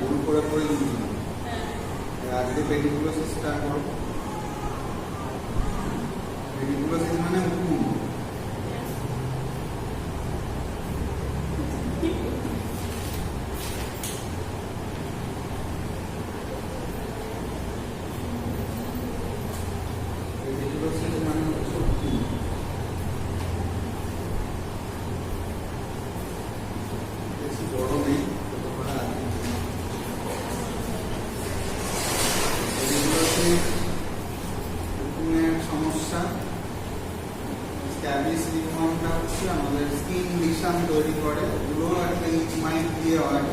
ভুল করে পড়ে দিয়েছিলাম। আজকে পেডিকুলোসিসটা করো। পেডিকুলোসিস মানে উকুন। পেডিকুলোসিস মানে হচ্ছে উকুন। বেশি বড় নেই, উকুনের সমস্যা। স্ক্যাবিস রিউমামটা হচ্ছে আমাদের স্কিন লিশন তৈরি করে, ওগুলো একটা ইচমাইট দিয়ে হয়।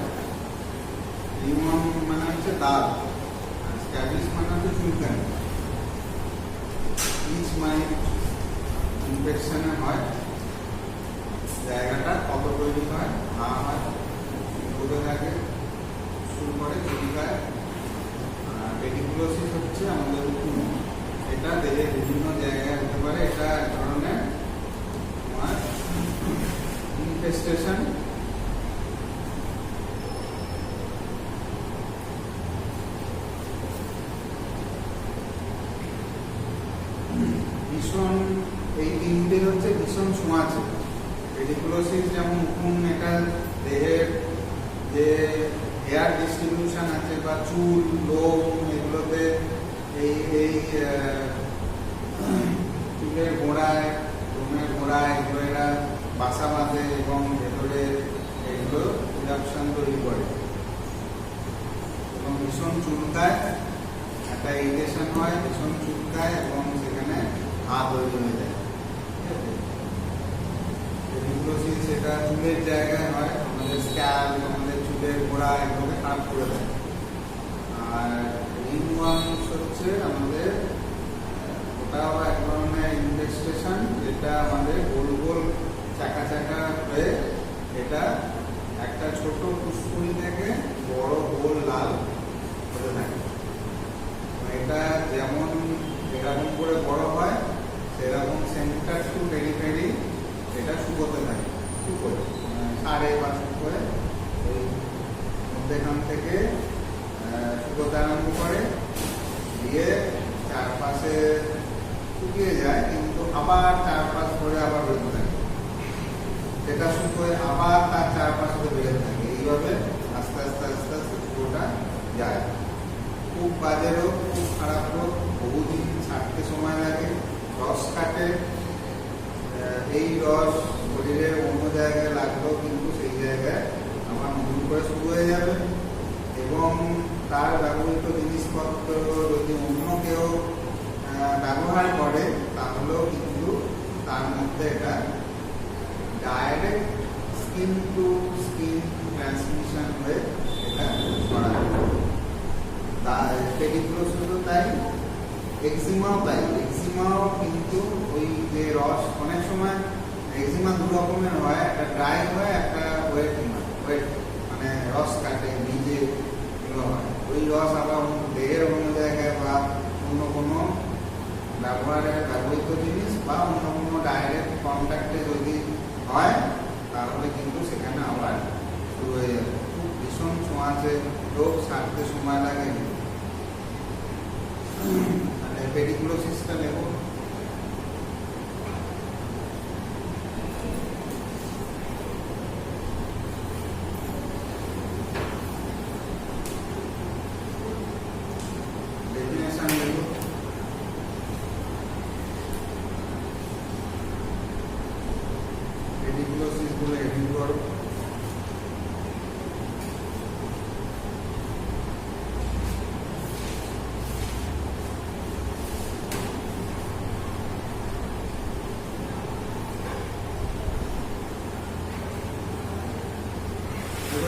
রিউমাম মানে হচ্ছে দাগ, আর স্ক্যাবিস মানে হচ্ছে চুলকানি। ইচমাইট ইনফেকশনে হয়, জায়গাটা কত তৈরি হয়, ঘা হয়, ঘুরে থাকে, শুরু করে চুলকায়। পেডিকুলোসিস হচ্ছে আমাদের উকুন। এটা দেহের বিভিন্ন জায়গায় হতে পারে। এটা এক ধরনের ইনফেস্টেশন। ভীষণ এই তিনটে হচ্ছে ভীষণ ছোঁয়াচে। পেডিকুলোসিস যেমন উকুন, এটা দেহের যে হেয়ার ডিস্ট্রিবিউশন আছে বা চুল, লোম, এগুলোতে এই এই চুলের গোড়ায়, লোমের গোড়ায় এগুলো এরা বাসা বাঁধে এবং ভেতরে এগুলো ইরাপশন তৈরি করে এবং ভীষণ চুলকায়। একটা ইরিটেশন হয়, ভীষণ চুলকায় এবং সেখানে ঘা তৈরি হয়ে যায়। পেডিকুলোসিস এটা চুলের জায়গায় হয়, আমাদের স্ক্যাল্প, আমাদের চুলের গোড়া এগুলোকে খারাপ করে দেয়। আর রিংওয়ার্মস হচ্ছে আমাদের, ওটাও এক ধরনের ইনফেস্টেশন, যেটা আমাদের গোল গোল চাকা চাকা হয়ে এটা একটা ছোট ফুসকুড়ি থেকে বড় গোল লাল হতে থাকে। এটা যেমন এরকম করে বড় হয়, সেরকম সেন্টার টু পেরিফেরি এটা শুকোতে থাকে, শুকোয় সাড়ে বা শুকোয় ওই মধ্যেখান থেকে শুকোতে আরম্ভ করে, দিয়ে চারপাশে শুকিয়ে যায়, কিন্তু আবার চারপাশ ধরে আবার বেরোতে থাকে। যেটা শুকোয় আবার তার চারপাশ ধরে বেরোতে থাকে। এইভাবে আস্তে আস্তে আস্তে আস্তে শুকোটা যায়। খুব বাজে রোগ, খুব খারাপ রোগ, বহুদিন ছাড়তে সময় লাগে, রস কাটে। এই রস শরীরে অন্য জায়গায় লাগলেও কিন্তু সেই জায়গায় আমার নতুন করে শুরু হয়ে যাবে এবং তার ব্যবহৃত জিনিসপত্র যদি অন্য কেউ ব্যবহার করে তাহলেও কিন্তু তার মধ্যে এটা direct skin to skin transmission হয়ে এটা ছড়ায়। পেডিকুলোসিসও তাই, এক্সিমাও তাই। এক্সিমাও কিন্তু ওই যে রস, অনেক সময় এক্সিমা দু রকমের হয়, একটা ড্রাই হয়, একটা ওয়েট মানে রস কাটে নিজে এগুলো হয়। ওই রস আবার দেহের অন্য জায়গায় বা অন্য কোনো ব্যবহৃত জিনিস বা অন্য কোনো ডাইরেক্ট কন্ট্যাক্টে যদি হয় তাহলে কিন্তু সেখানে আবার শুরু হয়ে যাবে। খুব ভীষণ ছোঁয়াচে রোগ, সারতে সময় লাগে। মানে পেডিকুলোসিসটা নেব। ডেফিনেশন নেব। পেডিকুলোসিস বলে হেডিং করো।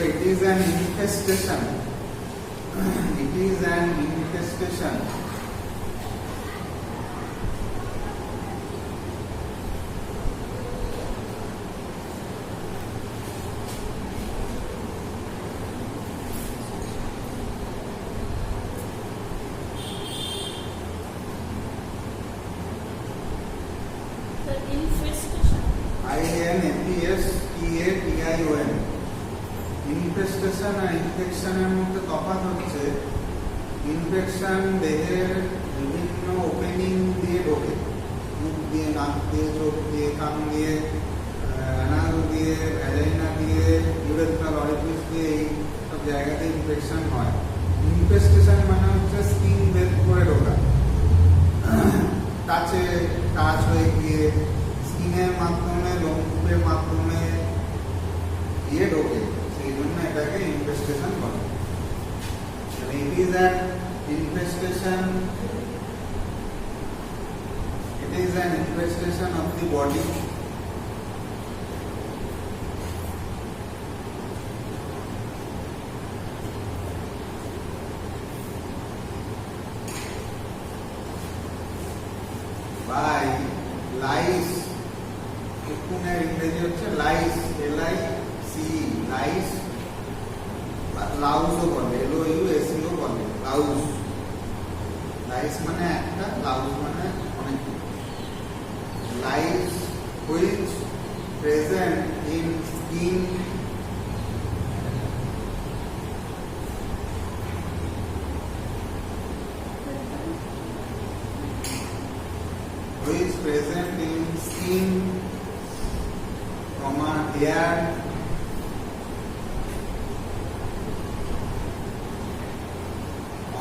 It is an infestation. It is an infestation. INFESTATION. Infestation আর ইনফেকশন ইনফেকশনের মধ্যে তফাৎ হচ্ছে ইনফেকশন দেহের বিভিন্ন ওপেনিং দিয়ে ঢোকে, মুখ দিয়ে, নাক দিয়ে, চোখ দিয়ে, কান দিয়ে, অ্যানাল দিয়ে, ভ্যাজাইনা দিয়ে, ইউরেথ্রাল অরিফিস দিয়ে, এই সব জায়গাতে ইনফেকশন হয়। ইনফেস্টেশন মানে হচ্ছে স্কিন ভেদ করে ঢোকা, টাচ হয়ে গিয়ে স্কিনের মাধ্যমে, লোমকূপের মাধ্যমে গিয়ে ঢোকে, সেই জন্য এটাকে ইনফেস্টেশন বলে। It is an infestation. It is an infestation of the body. By lice. কুকুনের ইংরেজি হচ্ছে লাইস, LICE, লাইস। লাউজও বলে, LOUSE বলে, লাউজ। লাইস মানে একটা, লাউজ মানে অনেক। Lice which present in skin hair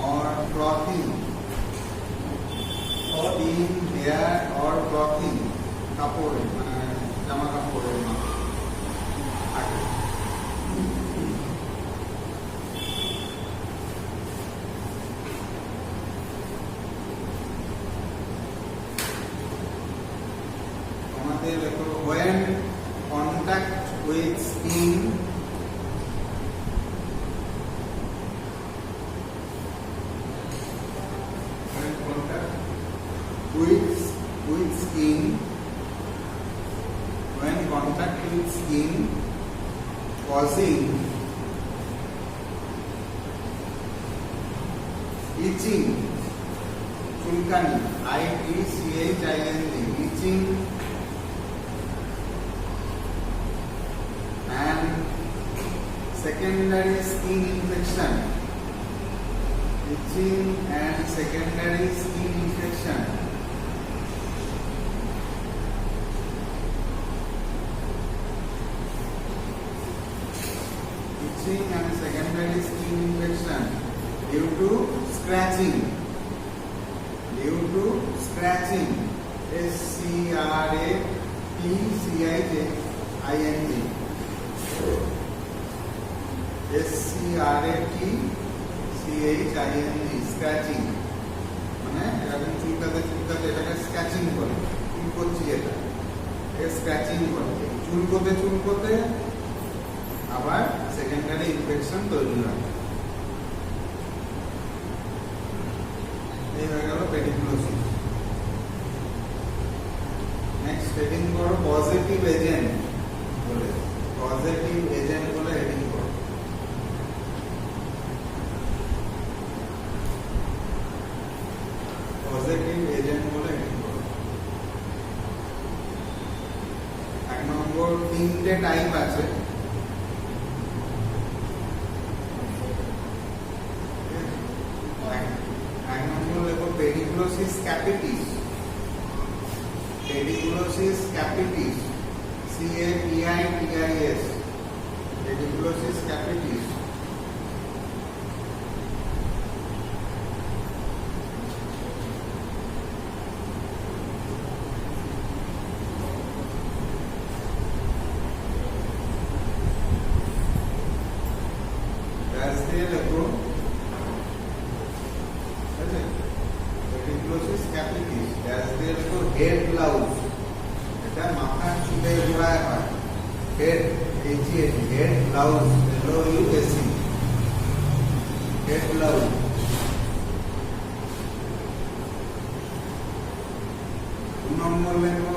or clothing, or in hair or clothing, কাপড়ে মানে জামা কাপড়ের থাকে। আমাদের দেখো when contact with skin with skin, when contact with skin causing itching, chulkani, ITCHING, itching and secondary skin infection, itching and secondary skin infection, itching and secondary skin infection due to scratching, SCRATCHING, scratching মানে এরকম চুলকাতে চুলকাতে এটাকে scratching বলে, চুল করছি এটা scratching বলে। চুলকোতে আবার সেকেন্ডারি ইনফেকশন তৈরি হয়। এই হয়ে গেল পেডিকুলোসিস। নেক্সট হেডিং করো পজিটিভ এজেন্ট বলে, পজিটিভ এজেন্ট বলে হেডিং করো। পজিটিভ এজেন্ট বলে হেডিং করো। 1 নম্বর 3টে টাইপ আছে। Pediculosis capitis, pediculosis capitis, CAPITIS, pediculosis capitis. Head blouse, এটা মাথার চুলের গোড়ায় হয়। Head head blouse, LOUSE, head blouse. 2 নম্বর লেখো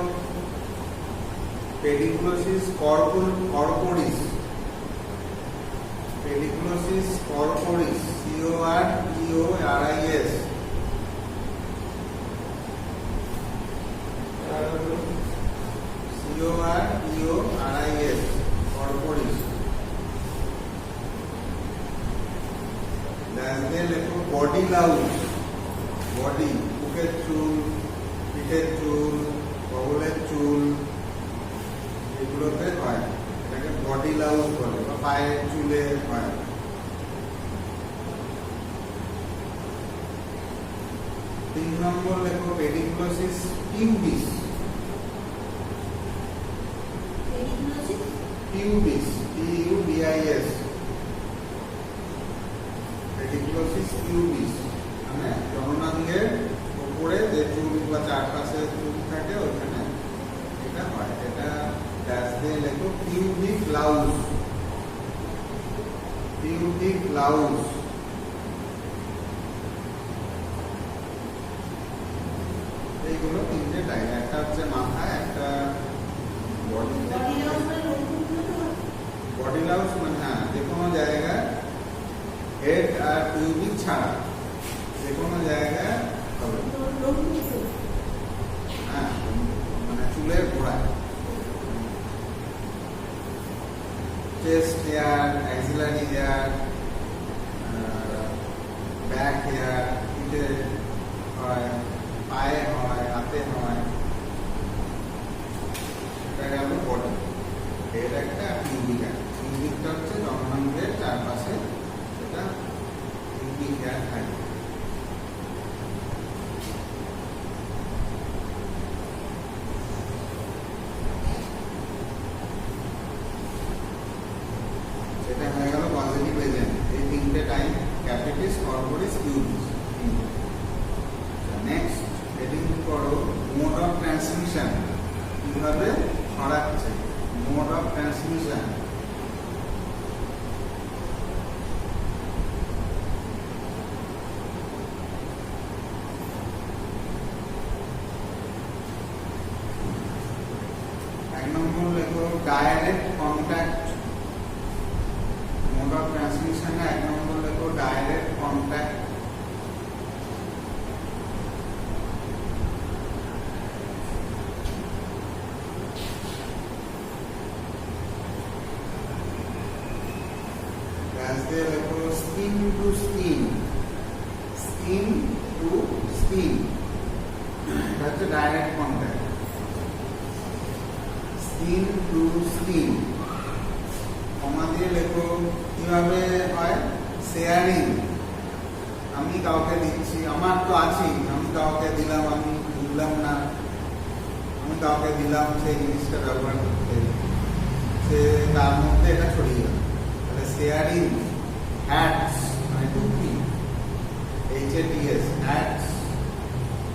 pediculosis corporis, pediculosis corporis, CORPORIS, CORPORIS, corporis. Dash দিয়ে লেখো বডি লাউজ। বডি, বুকের চুল, পিঠের চুল, বগলের চুল, এগুলোতে হয়, এটাকে বডি লাউজ বলে, বা পায়ের চুলে হয়। 3 নম্বর লেখো pediculosis pubis. Pubis, PUBIS, pediculosis pubis মানে জননাঙ্গের উপরে যে চুল বা চারপাশে চুল থাকে ওখানে এটা হয়। এটা ড্যাশ দিয়ে লেখো পিউবিক লাউজ। পিউবিক লাউজ। এইগুলো তিনটে টাইপ, একটা হচ্ছে মাথায়, একটা বডিতে। বডি লাউজ মানে হ্যাঁ, যে কোনো জায়গায় হেড আর পিউবিক ছাড়া যে কোনো জায়গায় হবে। হ্যাঁ, মানে চুলের গোড়ায়। Chest hair, axillary hair, back hair, পিঠে হয়, পায়ে হয়, হাতে হয়। এটা গেল বডি। এর একটা পিউবিক হেয়ার। পিউবিকটা হচ্ছে জননাঙ্গের চারপাশে, এটা পিউবিক হেয়ার থাকে। সেটা হয়ে গেল পজিটিভ এজেন্ট। এই তিনটে type capitis, corporis, pubis. Next heading করো মোড অফ ট্রান্সমিশন। কিভাবে ছড়াচ্ছে, মোড অফ ট্রান্সমিশন। এক নম্বর লেখো ডাইরেক্ট কন্ট্যাক্ট। মোড অফ ট্রান্সমিশনে এক নম্বর লেখো ডাইরেক্ট কন্ট্যাক্ট। দিয়ে লেখো skin to skin. Skin to skin, এটা হচ্ছে direct contact. Skin to skin. Comma দিয়ে লেখো কিভাবে হয়, শেয়ারিং। আমি কাউকে দিচ্ছি, আমার তো আছেই, আমি কাউকে দিলাম, আমি বুঝলাম না, আমি কাউকে দিলাম সেই জিনিসটা ব্যবহার করতে, সে তার মধ্যে এটা ছড়িয়ে গেল। তাহলে শেয়ারিং। হ্যাটস মানে টুপি, HATS, হ্যাটস,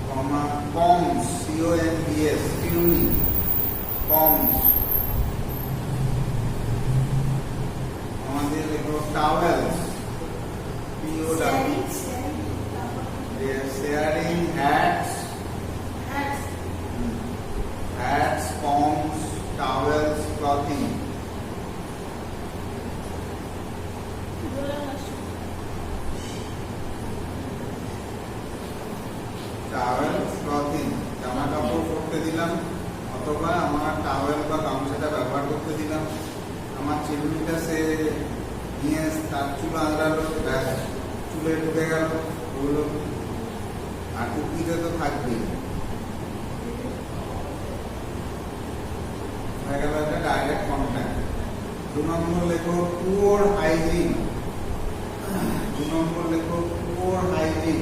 কমা কমস, COMBS, টিউনি, কমস। আমাদের লেখো towels, POW, sharing, hats, hats, combs, towels, clothing. Towels, clothing. জামা কাপড় পরতে দিলাম, অথবা আমার টাওয়েল বা গামছাটা ব্যবহার করতে দিলাম। আমার চিরুনিটা সে নিয়ে তার চুল আঁচড়ালো, ব্যাস চুলে ঢুকে গেল ওগুলো। আর টুপিতে তো থাকবেই। হয়ে গেল একটা ডাইরেক্ট কন্ট্যাক্ট। 2 নম্বর লেখো পুওর হাইজিন। 2 নম্বর লেখো poor hygiene.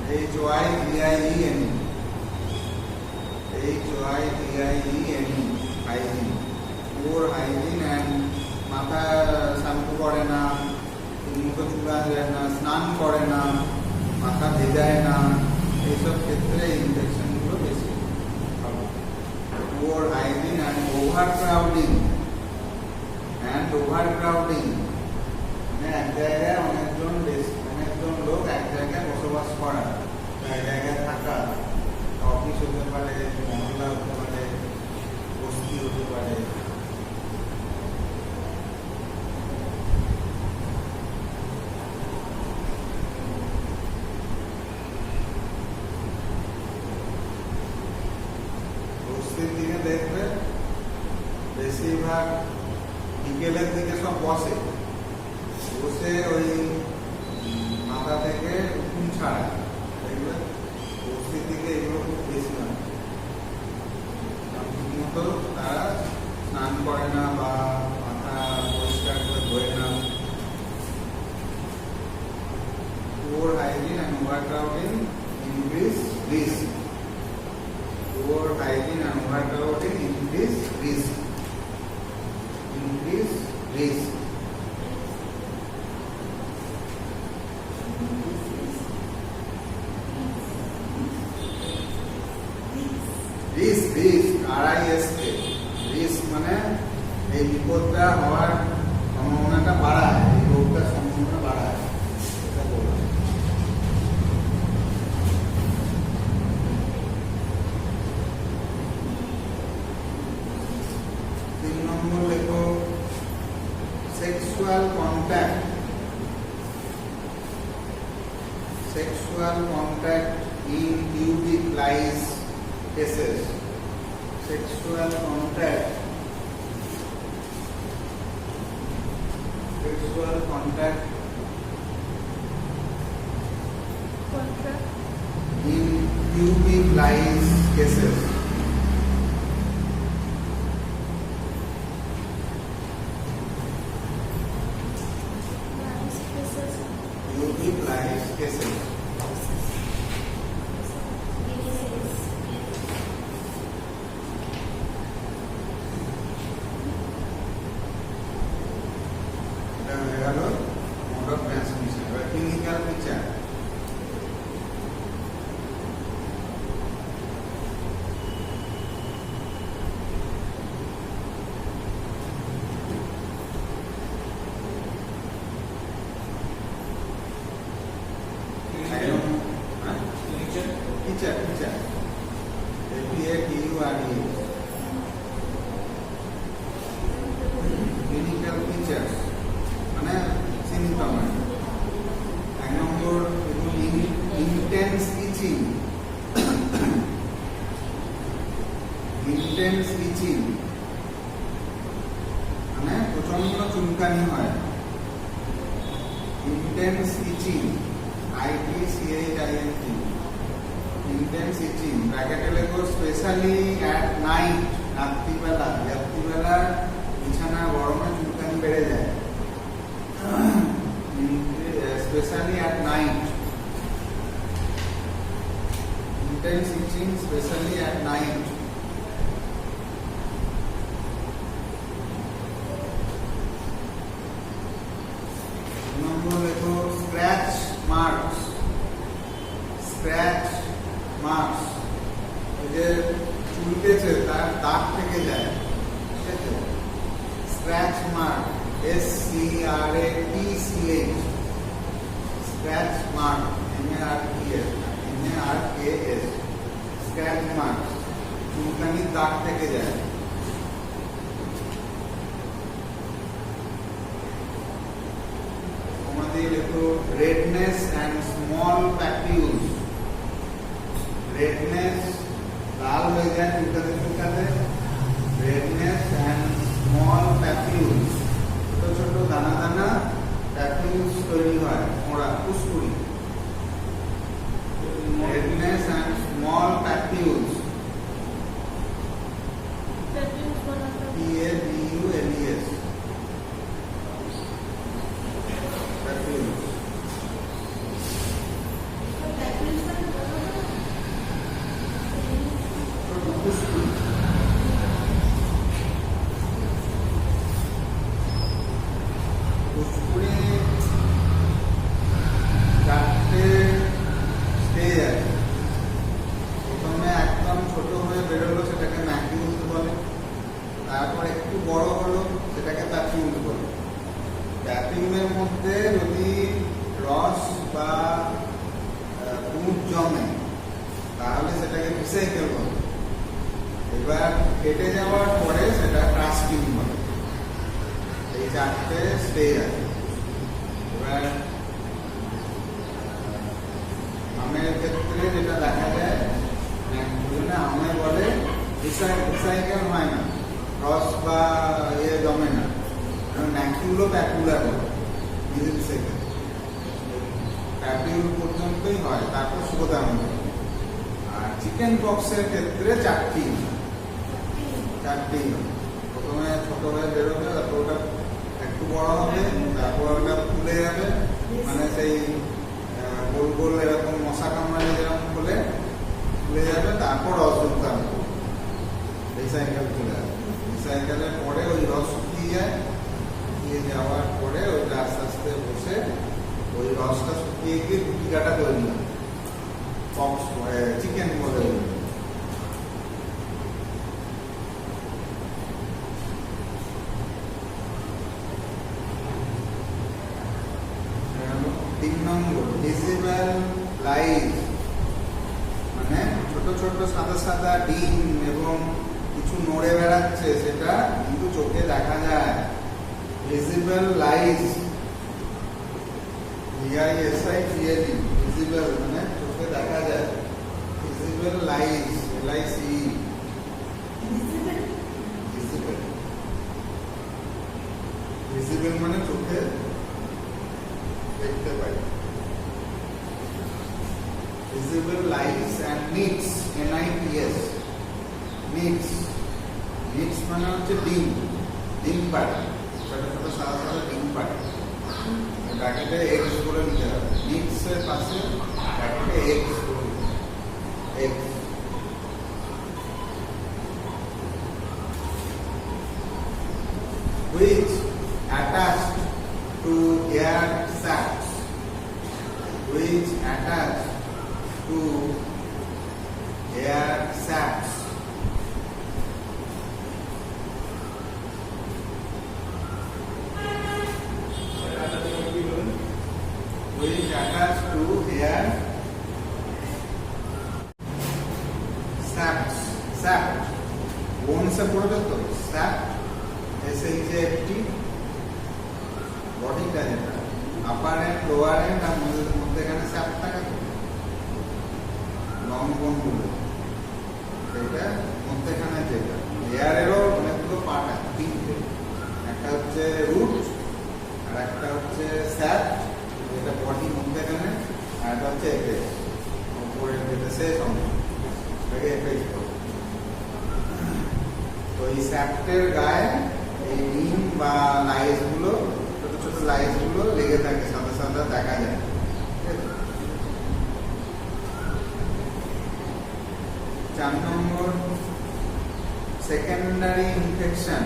HYGIEN, HYGIEN, hygiene. Poor hygiene. And মাথা শ্যাম্পু করে না, মুখে চুল আঁচড়ায় না, স্নান করে না, মাথা ভেজায় না, এইসব ক্ষেত্রে ইনফেকশনগুলো বেশি হবে। Poor hygiene and over crowding. মানে এক জায়গায় অনেকজন লোক এক জায়গায় বসবাস করা, এক জায়গায় থাকা, অফিস হতে পারে, মহল্লা হতে পারে, বস্তি হতে পারে। বস্তির দিকে দেখবে বেশিরভাগ বিকেলের দিকে সব বসে ওই মাথা থেকে উকুন ছাড়ায়, দেখবে বস্তির দিকে এগুলো খুব বেশি হয়। ঠিকমতো তারা স্নান করে না বা মাথা পরিষ্কার করে ধোয় না। Poor hygiene and overcrowding increase risk. Poor hygiene and overcrowding increase risk. Increase risk. risk RISK risk মানে এই বিপদটা হওয়ার সম্ভাবনাটা বাড়ায়, এই রোগটার সম্ভাবনা বাড়ায়, এটা বললাম। 3 নম্বর লেখো sexual contact in pubic lice cases. Sexual contact in pubic lice cases. Pubic lice cases. Mode of transmission. Clinical picture. Picture. PATURE. Clinical pictures. মানে symptom. 1 নম্বর intense itching. মানে প্রচন্ড চুলকানি হয়। Intense itching. ITCHING. Intense itching. ব্র্যাকেটে লেখো specially at night. রাত্রিবেলা বিছানা গরমে চুলকানি বেড়ে যায়। Especially at night. Intense itching, especially at night. Number lecho scratch marks. যে চুলকেছে তার দাগ থেকে যায়, ঠিক আছে? Scratch mark SCRATCH. Scratch mark MARKS. Scratch mark চুলকানির দাগ থেকে যায়। আমাদের লেখো redness and small papules. redness লাল হয়ে যায় চুলকাতে। redness and small papules. ছোট দানা papules তৈরি হয়, মোড়া কুসকুড়ি। redness and small papules. PAPULES. papules. কুসকুড়ি। চারটে স্টেজ আছে। প্রথমে একদম ছোট হয়ে বেরোলো, সেটাকে ম্যাকিউলস বলে। তারপর একটু বড় হলো, সেটাকে প্যাপিউল বলে। প্যাপিউলের মধ্যে যদি রস বা দুধ জমে তাহলে সেটাকে ভিসাইকেল বলে। এবার কেটে যাওয়ার পরে সেটা ক্রাস্টিং বলে। এই চারটে স্টেজ আছে। এবার আমের ক্ষেত্রে যেটা দেখা যায়, আমে বলে রিসাইকেল হয় না, রস বা প্যাপিউলো প্যাপুলা বলে, মিডিল সেকেন্ড প্যাপিউল পর্যন্তই হয়, তারপর সুবোধাঙ্গ। আর চিকেন পক্সের ক্ষেত্রে চারটি। প্রথমে ছোট হয়ে বেরোবে, তারপর ওটা একটু বড় হবে, তারপর ওটা ফুলে যাবে, মানে সেই গোল গোল এরকম মশা কামড়ালে যেরকম ফুলে যাবে, তারপর রস ঢুকতে হবে, এই সাইকেল চলে যাবে। এই সাইকেলের পরে ওই রস শুকিয়ে যাওয়ার পরে ওইটা আস্তে আস্তে বসে ওই রসটা শুকিয়ে গিয়ে গুটি কাটা তৈরি হয়, পক্স চিকেন বলে। তিন নম্বর ভিজিবল লাইট, মানে ছোট ছোট সাদা সাদা ডিম এবং কিছু নড়ে বেড়াচ্ছে, সেটা কিন্তু চোখে দেখা যায়। ভিজিবল লাইট, VISIBLE, ভিজিবল মানে চোখে দেখা যায়। ভিজিবল লাইট, LICE, ভিজিবল মানে চোখে দেখতে পাই। Visible lice and nits, NITS, nits মানে হচ্ছে ডিম পাড়ে, ছোট ছোট সাদা সাদা ডিম পাড়ে, ব্র্যাকেটে এক্স বলে নিতে হবে। নিডস এর পাশে ব্র্যাকেটে এক্স বলে নিতে হবে, x. which attached to hair sacs, which attached to hair sacs, which attached to hair sacs, sac bone se পড়বে তো, sac SHAFT, বডিটা যেটা আপার এন্ড লোয়ার এন্ড আর মধ্যেখানে স্যাপ থাকে তো, লং বোন গুলো, সেটা মধ্যেখানে যেটা। হেয়ারেরও অনেকগুলো পার্ট আছে, তিনটে, একটা হচ্ছে রুট, আর একটা হচ্ছে স্যাপ যেটা বডি মধ্যেখানে, আর একটা হচ্ছে এপেক্স উপরের যেটা শেষ অংশ, সেটাকে এপেক্স বলে। তো এই স্যাপটের গায়ে এই ডিম বা লাইস গুলো, ছোট ছোট লাইস গুলো লেগে থাকে, সাদা সাদা দেখা যায়। 4 নম্বর সেকেন্ডারি ইনফেকশন।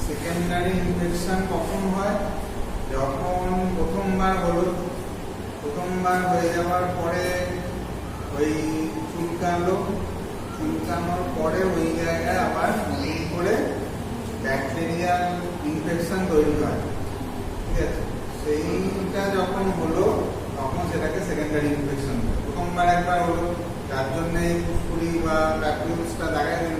সেকেন্ডারি ইনফেকশন কখন হয়? যখন প্রথমবার হলো, প্রথমবার হয়ে যাওয়ার পরে ওই চুলকানোর পরে ওই জায়গায় আবার নতুন করে ব্যাকটেরিয়াল ইনফেকশন তৈরি হয়, ঠিক আছে? সেইটা যখন হলো তখন সেটাকে সেকেন্ডারি ইনফেকশন হয়। প্রথমবার একবার হলো, যার জন্য এই ফুসকুড়ি বা প্যাপিউলসটা দেখা দিল,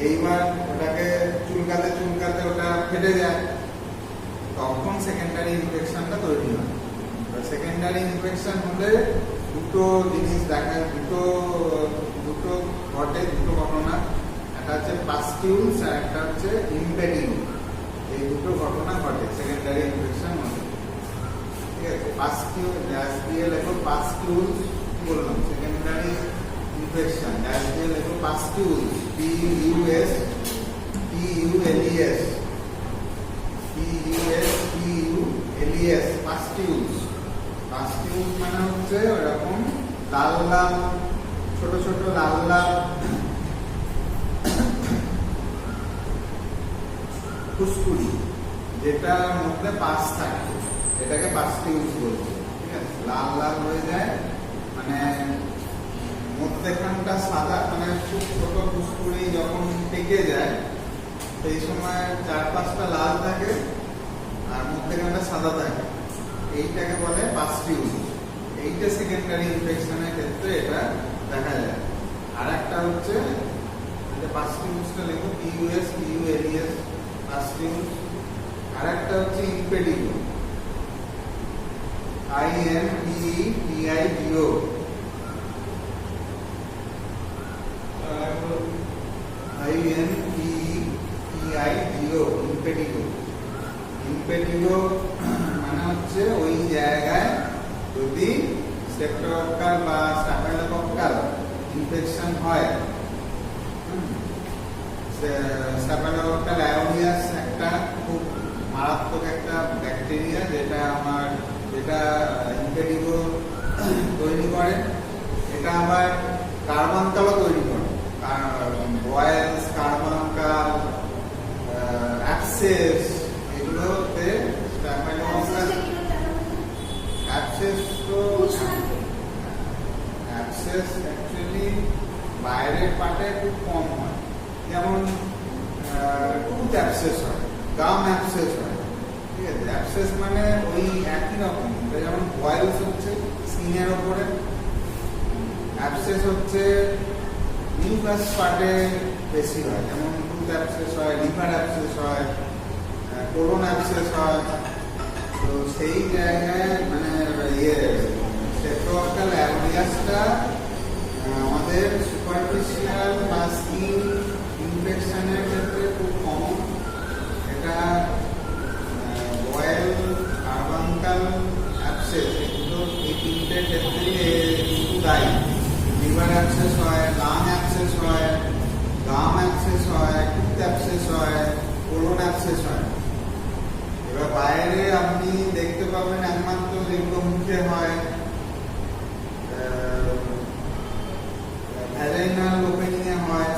এইবার ওটাকে চুলকাতে চুলকাতে ওটা ফেটে যায়, তখন সেকেন্ডারি ইনফেকশনটা তৈরি হয়। সেকেন্ডারি ইনফেকশন হলে দুটো জিনিস দেখা, দুটো ঘটে, দুটো ঘটনা। একটা হচ্ছে পাস্টিউলস আর একটা হচ্ছে ইম্পেডিউল। এই দুটো ঘটনা ঘটে সেকেন্ডারি ইনফেকশন হলে, ঠিক আছে? পাস্টিউল ড্যাশ দিয়ে লেখো পাস্টিউলস, বললাম সেকেন্ডারি ইনফেকশন, ড্যাশ দিয়ে লেখো পাস্টিউলস, PUSTULES, পাস্টিউলস। পাস্টিউলস মানে হচ্ছে ওরকম লাল লাল ছোট ছোট লাল লাল ফুসকুড়ি, যেটার মধ্যে পাস থাকে, এটাকে পাস্টিউলস বলছে, ঠিক আছে? লাল লাল হয়ে যায়, মানে মধ্যেখানটা সাদা, মানে খুব ছোট ফুসকুড়ি যখন টেকে যায় সেই সময় 4-5টা লাল থাকে আর মধ্যেখানটা সাদা থাকে, এইটাকে বলে পাস্টিউস। এইটা সেকেন্ডারি ইনফেকশনের ক্ষেত্রে এটা দেখা যায়। আর একটা হচ্ছে পাস্টিউসটা লিখো, PUS পাস্টিউস। আর একটা হচ্ছে ইম্পেডিগো, IMPEDIGO। ইম্পেডিগো। ইম্পেডিগো মানে হচ্ছে ওই জায়গায় যদি স্ট্রেপ্টোকক্কাল বা স্টাফিলোকক্কাল ইনফেকশন হয়। স্টাফিলোকক্কাল অ্যাওরিয়াস একটা খুব মারাত্মক একটা ব্যাকটেরিয়া, যেটা ইম্পেডিগো তৈরি করে। এটা আবার কার্বানকালও তৈরি করে, বয়েলস, কার্বানকাল, অ্যাবসেস, এগুলোতে স্টাফিলোকক্কাল অ্যাবসেস অ্যাকচুয়ালি বাইরের পার্টে খুব কম হয়। যেমন টুথ অ্যাবসেস হয়, গাম অ্যাবসেস হয়, ঠিক আছে। অ্যাবসেস মানে ওই একই রকম। যেমন বয়েলস হচ্ছে স্কিনের ওপরে, অ্যাবসেস হচ্ছে মিউকাস পার্টে বেশি হয়। যেমন টুথ অ্যাবসেস হয়, লিভার অ্যাবসেস হয়, কোলন অ্যাবসেস হয়। তো সেই জায়গায় মানে স্ট্রেপ্টোকক্কাল অ্যাওরিয়াসটা আমাদের সুপারফিশিয়াল বা স্কিন ইনফেকশনের ক্ষেত্রে খুব কমন। এটা বয়েল, কার্বানকাল, অ্যাবসেস, এগুলো এই তিনটের ক্ষেত্রে কিন্তু দায়ী। লিভার অ্যাবসেস হয়, লাং অ্যাবসেস হয়, গাম অ্যাবসেস হয়, টুথ অ্যাবসেস হয়, কোলন অ্যাবসেস হয়। এবার বাইরে আপনি দেখতে পাবেন একমাত্র যেগুলো মুখে হয়, ভ্যাজাইনাল ওপেনিংয়ে হয়,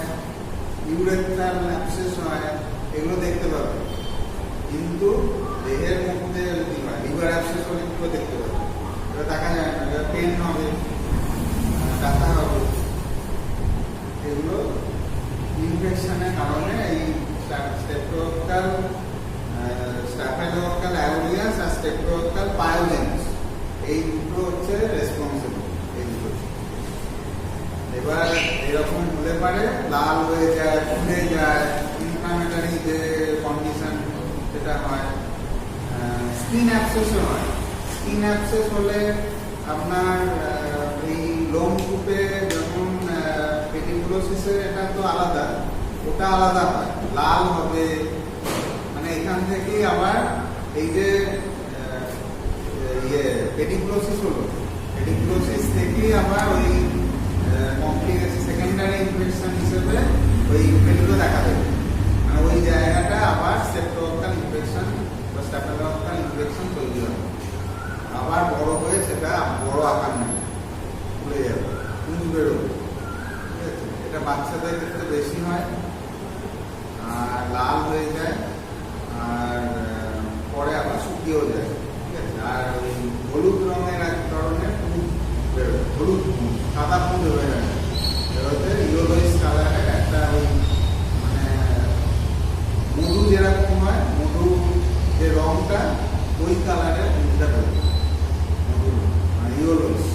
ইউরেথ্রাল অ্যাবসেস হয়, এগুলো দেখতে পাবেন। কিন্তু দেহের মধ্যে যদি হয়, লিভার অ্যাবসেস হলে এগুলো দেখতে পাবেন। এটা দেখা যায় না, এটা পেন হবে, ব্যথা হবে। এগুলো ইনফেকশনের কারণে এই স্ট্রেপ্টোকক্কাল অ্যাওরিয়াস আর স্ট্রেপ্টোকক্কাল পায়োজেন্স, এই দুটো হচ্ছে রেসপন্সিবল। এই দুটো এবার এরকম হলে পারে লাল হয়ে যায়, ফুলে যায়, ইনফ্লামেটরি যে কন্ডিশন সেটা হয়। স্কিন অ্যাবসেসও হয়। স্কিন অ্যাবসেস হলে আপনার এই লোমকূপে, যেমন পেডিকুলোসিসের এটা তো আলাদা, ওটা আলাদা হয়, লাল হবে। মানে এখান থেকেই আবার এই যে পেডিকুলোসিস হলো, পেডিকুলোসিস থেকেই আবার ওই কমপ্লিকেশন, সেকেন্ডারি ইনফেকশন হিসেবে ওই ইনফেকশনগুলো দেখা দেবে। মানে ওই জায়গাটা আবার স্ট্রেপ্টোকক্কাল ইনফেকশন বা স্টাফিলোকক্কাল ইনফেকশন তৈরি হবে। আবার বড় হয়ে সেটা বড় আকার নেবে, খুলে যাবে, পুঁজ বেরোবে, ঠিক আছে। এটা বাচ্চাদের ক্ষেত্রে বেশি হয়, আর লাল হয়ে যায়, আর পরে আবার শুকিয়েও যায়, ঠিক আছে। আর ওই হলুদ রঙের এক ধরনের পুঁজ বেরোয়, হলুদ পুঁজ, সাদা পুঁজ হয়ে যায়, বেরোতে ইয়েলোইশ কালারের একটা ওই মানে মধু যেরকম হয়, মধু যে রংটা ওই কালারের পুঁজটা বেরোয়, মধু মানে ইয়েলোইশ।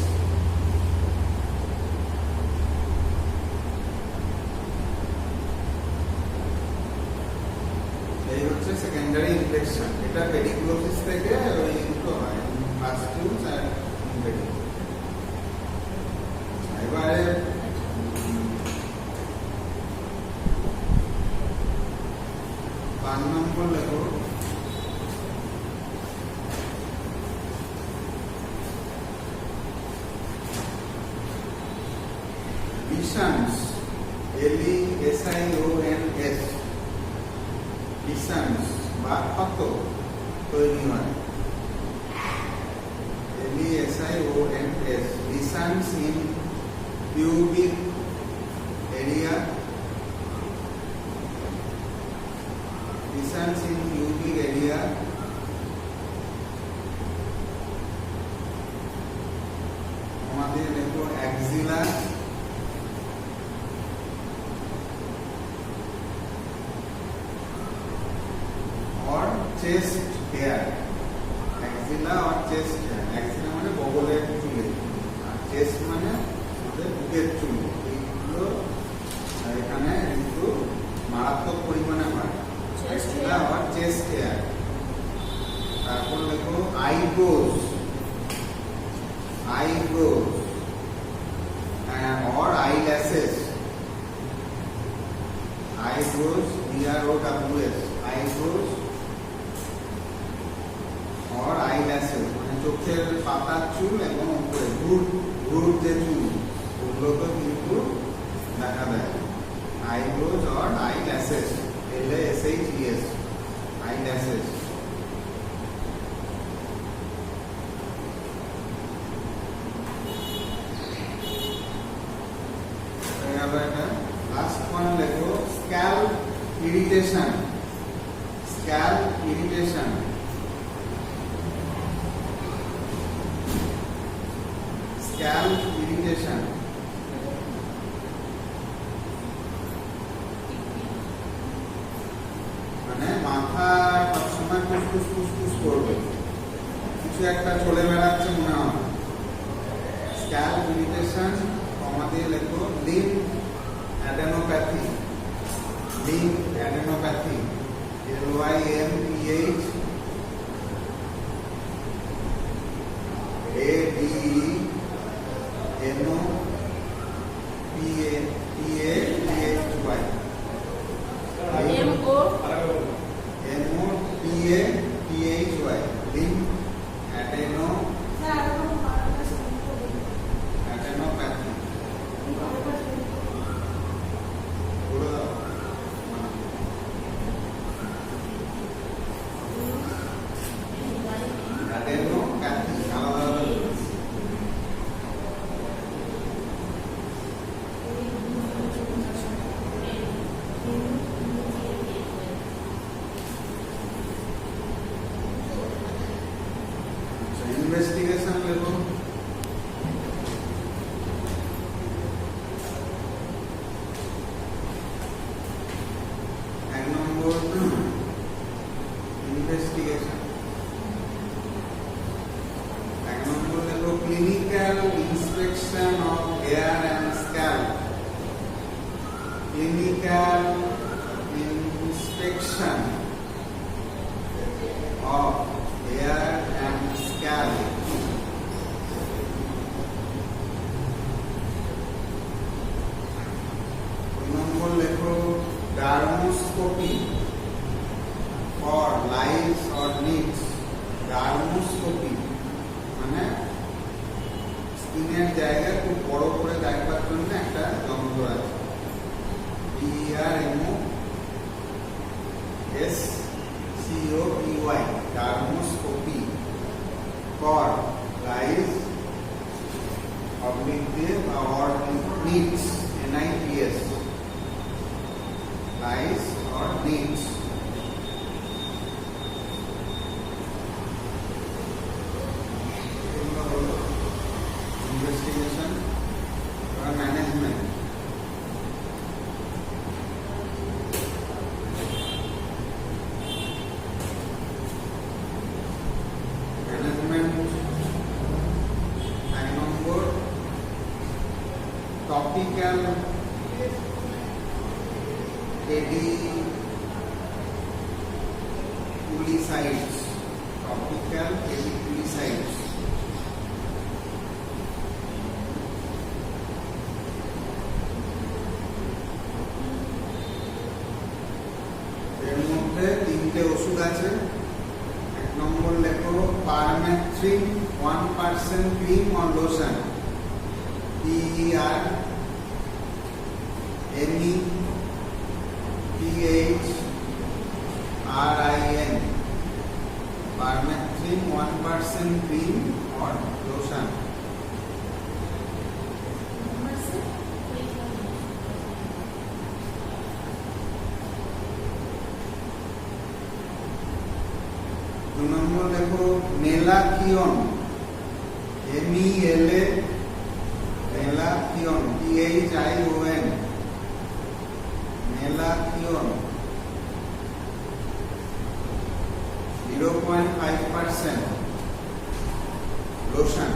এই হচ্ছে সেকেন্ডারি ইনফেকশন। এটা পেডিকুলোসিস থেকে ওই দুটো হয়, পাস্টিউস আর ইম্পেডিগো। এবারে 5 নম্বর লেখো, লিশনস, LESIONS, লিশনস বা ক্ষত তৈরি হয়। LESIONS, লিশনস in pubic area, lesions in pubic area, আমাদের দেখো axilla, or chest hair, axilla or chest hair, axilla মানে বগলের চুলে, আর চেস্ট মানে আমাদের বুকের চুল। এইগুলো এখানে কিন্তু মারাত্মক পরিমাণে হয়। অ্যাক্সিলা আর চেস্ট হেয়ার। তারপর লেখো eyebrows, eyebrows or eyelashes, eyebrows, EYEBROWS, eyebrows or eyelashes মানে চোখের পাতার চুল এবং উপরে ভ্রুর যে চুল ওগুলোকে কিন্তু দেখা দেয়। eyebrows or eyelashes, LASHES, eyelashes। Last one লেখো scalp irritation, scalp irritation, scalp irritation মানে মাথা সবসময় ফুসফুস ফুসফুস করবে, কিছু একটা চলে বেড়াচ্ছে মনে হয়। scalp irritation আমাদের লেখো lymph adenopathy, lymph adenopathy, LYMPH ADENOPATHY, lymph adenopathy। Investigation লেখো। এক নম্বর ইনভেস্টিগেশন, এক নম্বর লেখো clinical inspection of hair and scalp, clinical inspection of hair and scalp। নম্বর লেখো dermoscopy for lice or nicks, dermoscopy মানে স্কিনের জায়গা খুব বড় করে দেখবার জন্য একটা যন্ত্র আছে, DERMOSCOPY, dermoscopy for lice or nicks, NITS, lice or nicks। Investigation or management. এক নম্বর টপিক্যাল এডিকুলিসাইডস, টপিক্যাল এডিকুলিসাইডস। এর মধ্যে তিনটে ওষুধ আছে। এক নম্বর লেখো permethrin 1% cream or lotion, PERMETHRIN, permethrin 1% cream or lotion. দু নম্বর লেখো malathion, MELA, malathion, THION, malathion 0.5%। Lotion.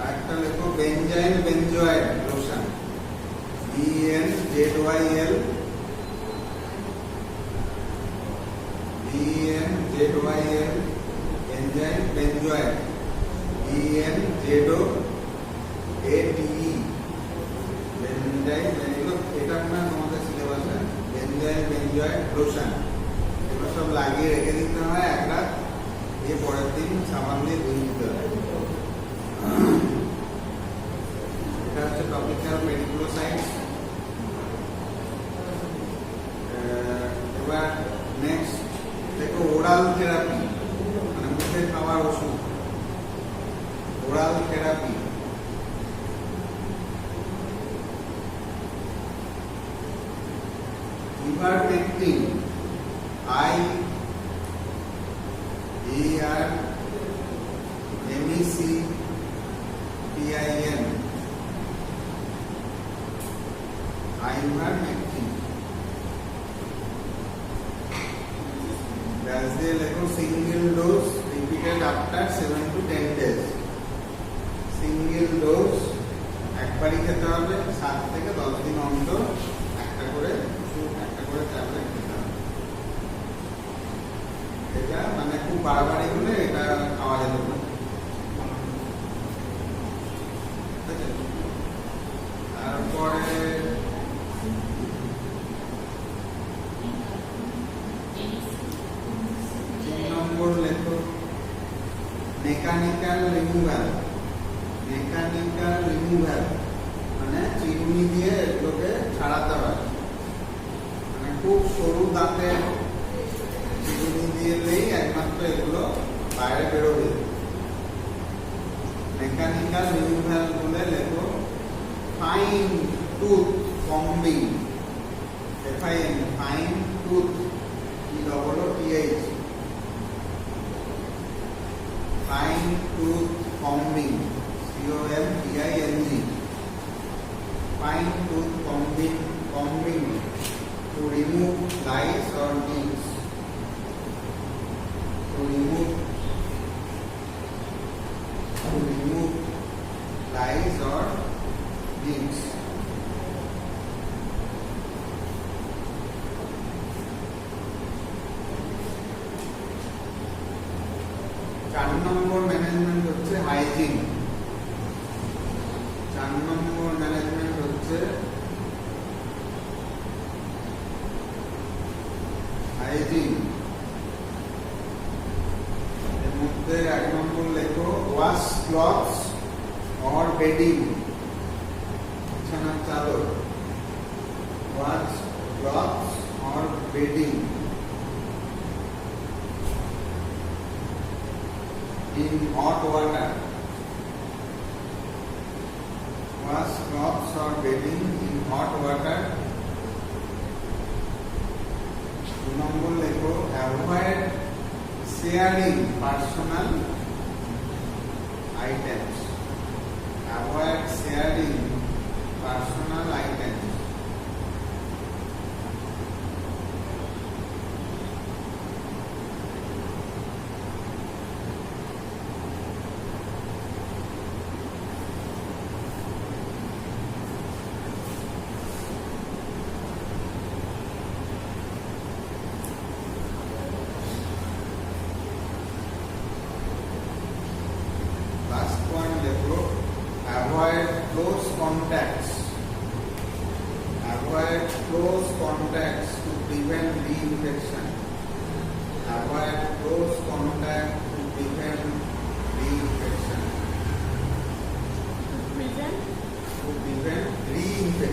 আরেকটা লেখো benzyl benzoate lotion, BENZYL benzyl benzoate, BENZOATE benzyl benzoate. এটা আপনার তোমাদের সিলেবাসে বেনজাইল বেনজয়েড লোশন। এগুলো সব লাগিয়ে রেখে দিতে হয় এক রাত, দিয়ে পরের দিন সাবান দিয়ে ধুয়ে দিতে হয়। এটা হচ্ছে টপিক্যাল মেডিক্লোসাইডস। এবার নেক্সট দেখো ওরাল থেরাপি, মানে মুখে খাওয়ার ওষুধ। Oral therapy ivermectin, IVERMECTIN, ivermectin। That's the লেখো single dose repeated after 7 to 10 days। Single dose একবারই খেতে হবে, 7 থেকে 10 দিন অন্তর একটা করে ট্যাবলেট খেতে হবে। এটা মানে খুব বাড়াবাড়ি হলে এটা খাওয়া যেতে পারে। তারপরে 3 নম্বর লেখো মেকানিক্যাল রিমুভাল। মেকানিক্যাল রিমুভাল মানে চিরুনি দিয়ে এগুলোকে ছাড়াতে হয়, মানে খুব সরু দাঁতে চিরুনি দিয়েই একমাত্র এগুলো বাইরে বেরোবে। মেকানিক্যাল রিমুভাল বলে লেখো fine tooth combing, FIN, fine tooth, TOOTH, fine tooth combing, COMBING, fine tooth combing to remove lice or nicks, to remove lice or nicks। চার নম্বর ম্যানেজমেন্ট হচ্ছে হাইজিন। 4 নম্বর ম্যানেজমেন্ট হচ্ছে হাইজিন। এর মধ্যে 1 নম্বর লেখো ওয়াশ ক্লথস অর বেডিং, বিছানার চাদর। Wash clothes or bedding in hot water। Wash clothes or bedding in hot water। 2 নম্বর লেখো avoid sharing personal items। Avoid sharing personal items। Last one লেখো avoid close contacts। Avoid close contacts to prevent reinfection। Avoid close contact to prevent reinfection। To prevent reinfection।